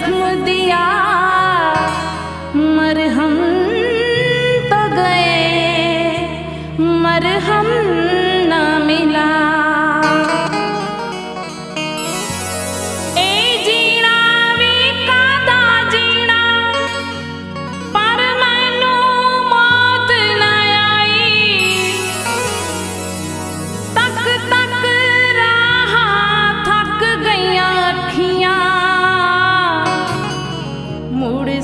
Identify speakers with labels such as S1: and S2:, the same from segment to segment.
S1: जख्म दिया मरहम तो गए, मरहम ना मिला।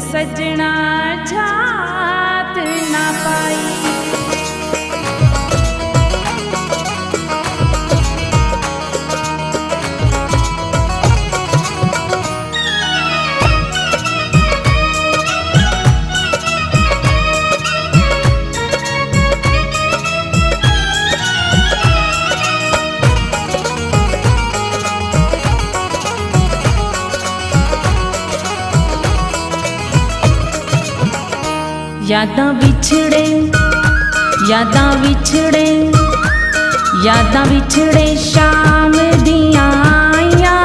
S1: सजना झात ना पाई। यादां विछड़े, यादां विछड़े, यादां विछड़े शाम दियां आईयां,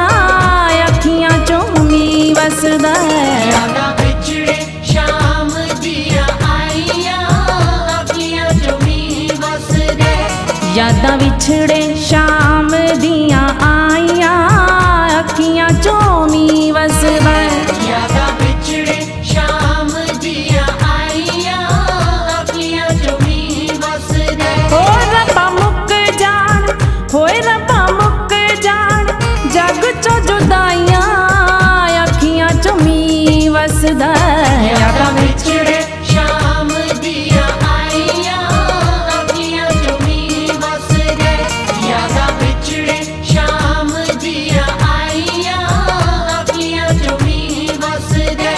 S1: अखियां चों मी वसदा
S2: यादां विछड़े शाम दियां आईयां, अखियां चों मी वसदा।
S1: यादां विछड़े शाम दियां आईयां, अखियां चों मी वसदा।
S2: यादां विछड़े शाम दियां आईयां, अखियां चों मी वसदा।
S1: होए रब्बा मुक जान, होए रब्बा मुक जान, जग चो जुदाइयां, अखियां चो मी वसदा।
S2: यादां विछड़े शाम दियां आईयां, अखियां चों मी वसदा। यादां विछड़े शाम दियां आईयां, अखियां चों मी वसदा।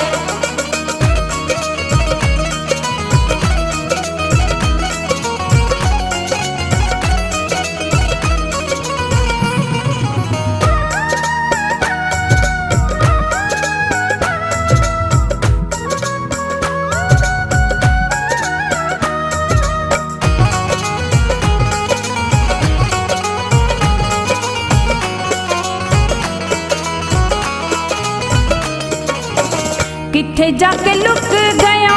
S1: किथे जाके लुक गया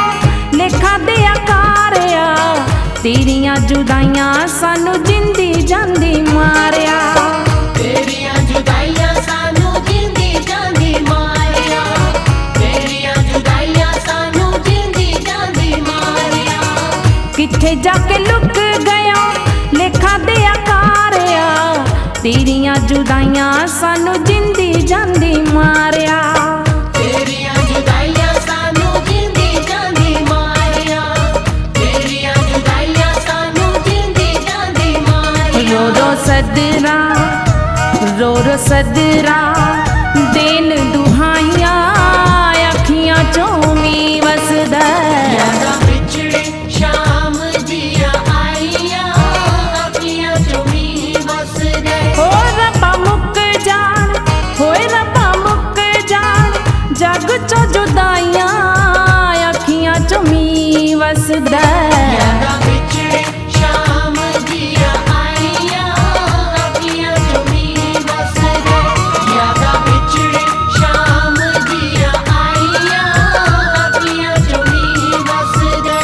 S1: लेखा दे आकारिया, तेरियां जुदाइयां सानू जिंदी जांदी मारिया।
S2: तेरियां जुदाइयां सानू जिंदी जांदी मारिया, तेरियां जुदाइयां सानू जिंदी जांदी मारिया।
S1: किथे जाके लुक गया लेखा दे आकारिया, तेरियां जुदाइयां सानू जिंदी जांदी मारिया।
S2: तेरियां जुदाइयां सानू जिंदी जांदी मारिया, तेरियां जुदाइयां सानू जिंदी जांदी मारिया।
S1: रो रो सदरा, रो रो सदरा, देन दुहाइयां, अखियां चों मी वसदा।
S2: यादां विछड़े शाम दियां आईयां, अखियां चों मी वसदा।
S1: होए रब्बा मुक जान, होए रब्बा मुक जान, जग चो जुदाइयां, अखियां चो मी वसदा।
S2: यादां विछड़े शाम दियां आईयां, अखियां चों मी वसदा। यादां विछड़े शाम दियां आईयां, अखियां चों मी वसदा।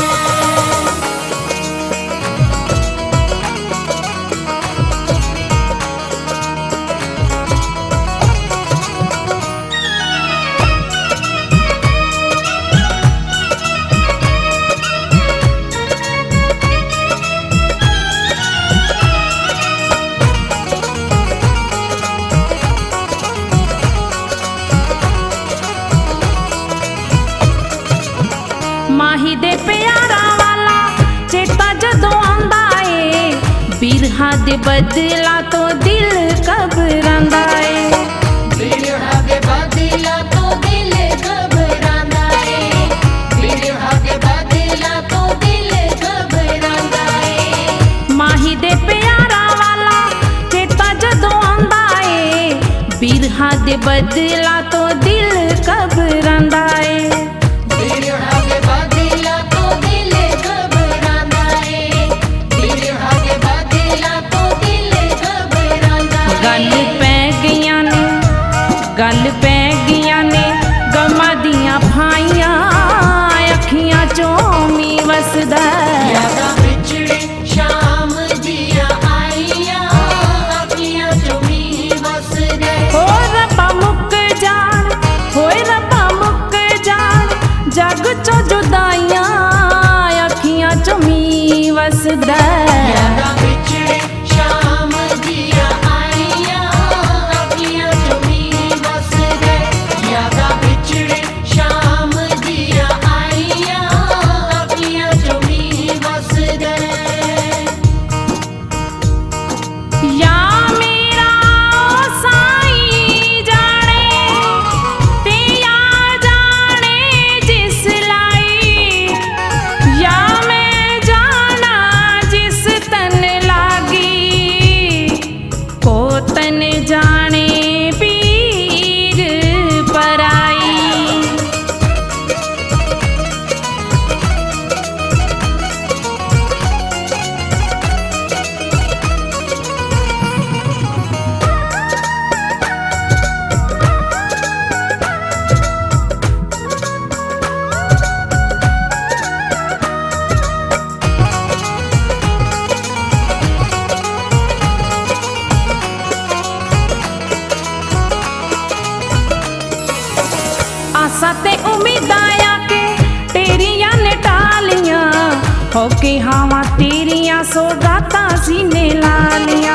S1: माही दे प्यारा वाला चेता जदों आंदा ए, बिरहा दे बदला तो दिल घबरांदा ए।
S2: बिरहा दे बदला तो दिल घबरांदा ए, बिरहा दे बदला तो दिल घबरांदा ए।
S1: माही दे प्यारा वाला चेता जदों आंदा ए, बिरहा दे बदला तो दिल घबरांदा ए।
S2: बिरहा दे बदला तो दिल घबरांदा ए, बिरहा दे बदला तो दिल घबरांदा ए।
S1: गल पै गईयां ने, गल पै गईयां ने, गम ਹੋ ਕੇ ਹਾਵਾਂ ਤੇਰੀਆਂ ਸੌਗਾਤਾਂ ਸੀਨੇ ਲਾ ਲੀਆਂ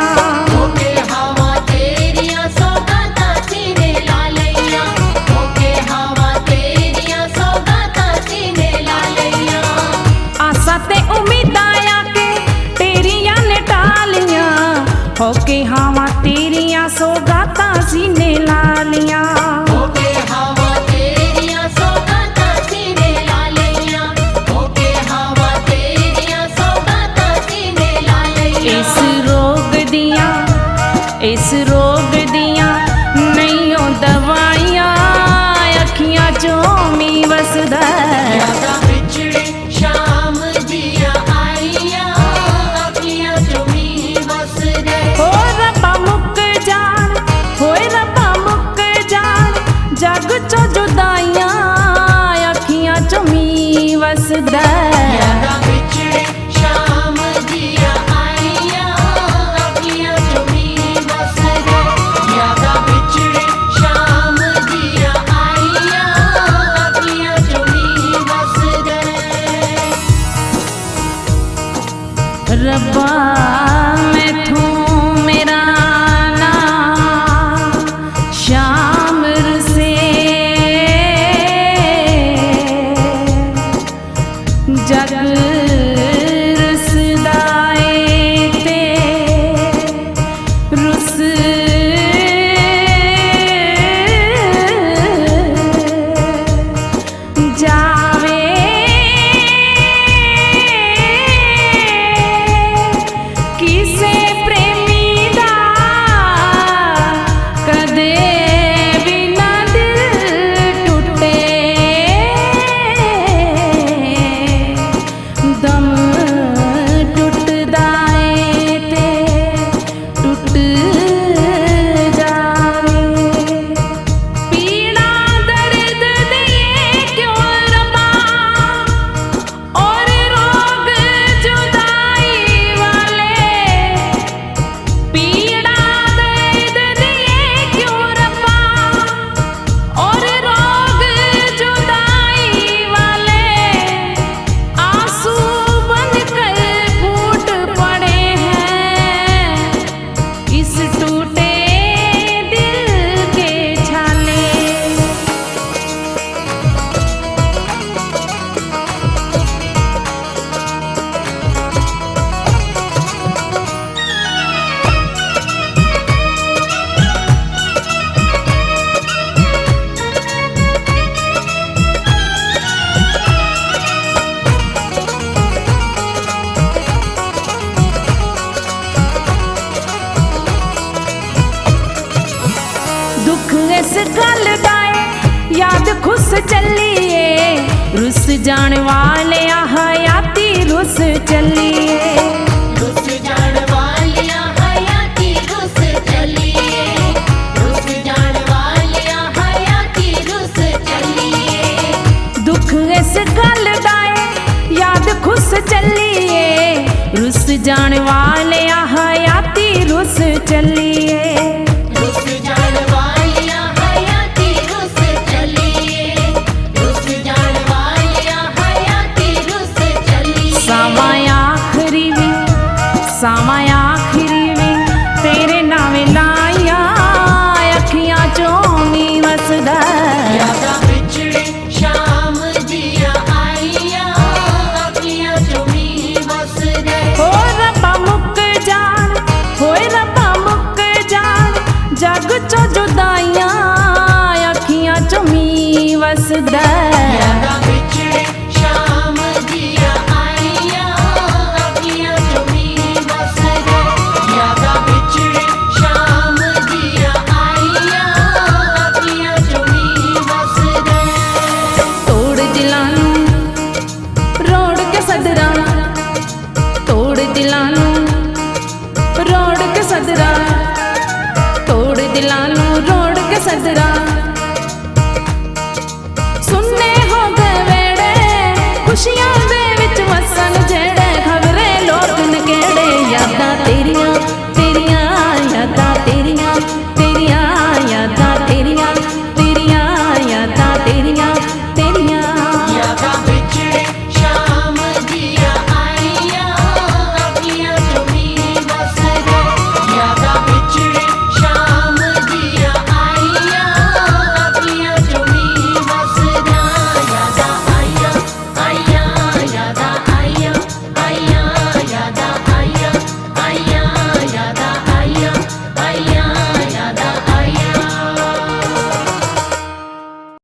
S2: ਹੋਕੇ ਹਵਾ ਤੇਰੀਆਂ ਸੌਗਾਤਾਂ ਸੀਨੇ ਲਾ ਲਈਆਂ ਹੋਕੇ ਹਵਾ ਤੇਰੀਆਂ ਸੌਗਾਤਾਂ ਸੀਨੇ ਲਾ ਲਈਆਂ
S1: ਆਸਾਂ ਤੇ ਉਮੀਦਾਂ ਆ ਕੇ ਤੇਰੀਆਂ ਨੇ ਟਾਲੀਆਂ ਹੋ ਕੇ ਹਾਵਾਂ ਤੇਰੀਆਂ ਸੌਗਾਤਾਂ ਸੀਨੇ ਲਾ ਲੀਆਂ
S2: ਹੋਕੇ ਹਵਾ ਤੇਰੀਆਂ ਸੌਗਾਤਾਂ ਸੀਨੇ ਲਾ ਲਈਆਂ ਹੋਕੇ ਹਵਾ ਤੇਰੀਆਂ ਸੌਗਾਤਾਂ ਸੀਨੇ ਲਾ ਲਈਆਂ
S1: ਇਸ ਰੋਗ ਦੀਆਂ ਨਹੀਂ ਉਹ ਦਵਾਈਆਂ ਅੱਖੀਆਂ ਚੋਂ ਮੀਂਹ ਵਸਦਾ
S2: ਯਾਦਾਂ ਵਿਛੜੇ ਸ਼ਾਮ ਦੀਆਂ ਆਈਆਂ ਅੱਖੀਆਂ ਚੋਂ ਮੀਂਹ ਵਸਦਾ
S1: ਹੋ ਰੱਬਾ ਮੁੱਕ ਜਾਣ ਹੋਏ ਰੱਬਾ ਮੁੱਕ ਜਾਣ ਜੱਗ ਚੋਂ ਜੁਦਾਈਆਂ ਅੱਖੀਆਂ ਚੋਂ ਮੀਂਹ ਵਸਦਾ
S2: ਯਾਦਾਂ ਵਿਛੜੇ ਸ਼ਾਮ ਦੀਆਂ ਆਈਆਂ ਅੱਖੀਆਂ ਚੋਂ ਮੀਂਹ ਵਸਦਾ ਯਾਦਾਂ ਵਿਛੜੇ ਸ਼ਾਮ ਦੀਆਂ ਆਈਆਂ ਅੱਖੀਆਂ ਚੋਂ ਮੀਂਹ ਵਸਦਾ
S1: ਰੱਬਾ ਮੈਥੋਂ ਮੇਰਾ ਨਾਂ ਸ਼ਾਮ ਰਸੇ ਜਗ ਰਸਦਾ ਏ ਤੇ ਰੁਸ ਜਾਵੇ ਕਿਸੇ ਪ੍ਰੇਮੀ ਦਾ ਕਦੇ ਵੀ ਨਾ ਦਿਲ ਟੁੱਟੇ ਦਮ ਟੁੱਟਦਾ ਏ ਤੇ ਟੁੱਟ ਜਾਵੇ ਪੀੜਾ ਦਰਦ ਦੇ ਕਿਉਂ ਰਬਾ ਔਰ ਰੋਗ ਜੁਦਾਈ ਵਾਲੇ ਪੀੜਾ ਦਰਦ ਦੇ ਕਿਉਂ ਰਬਾ ਔਰ ਰੋਗ ਜੁਦਾਈ ਵਾਲੇ ਆंसू बन कर फूट पड़े हैं इस टूटे दिल के छाले दुख इस गल दा ए याद खुस चलिए रुस जान वाले हयाती रुस चलिए
S2: रुस जान वालियां हयाती रुस चलिए रुस जान वालियां हयाती रुस चलिए
S1: दुख इस गल दा ए याद खुस चलिए रुस जान वाले हयाती रुस चलिए
S2: रुस जान वालियां हयाती रुस चलिए रुस जान वालियां हयाती रुस चलिए
S1: सावा आखिरी भी तेरे नावे लाइया अखियां चों मींह वसदा
S2: यादां विछड़े शाम ਦੀਆਂ ਆਈਆਂ ਅੱਖੀਆਂ ਚੋਂ ਮੀਂਹ ਵਸਦਾ
S1: हो रब्बा मुक जान होए रब्बा मुक जान जग चो जुदाइयां अखियां चो मींह वसदा
S2: यादां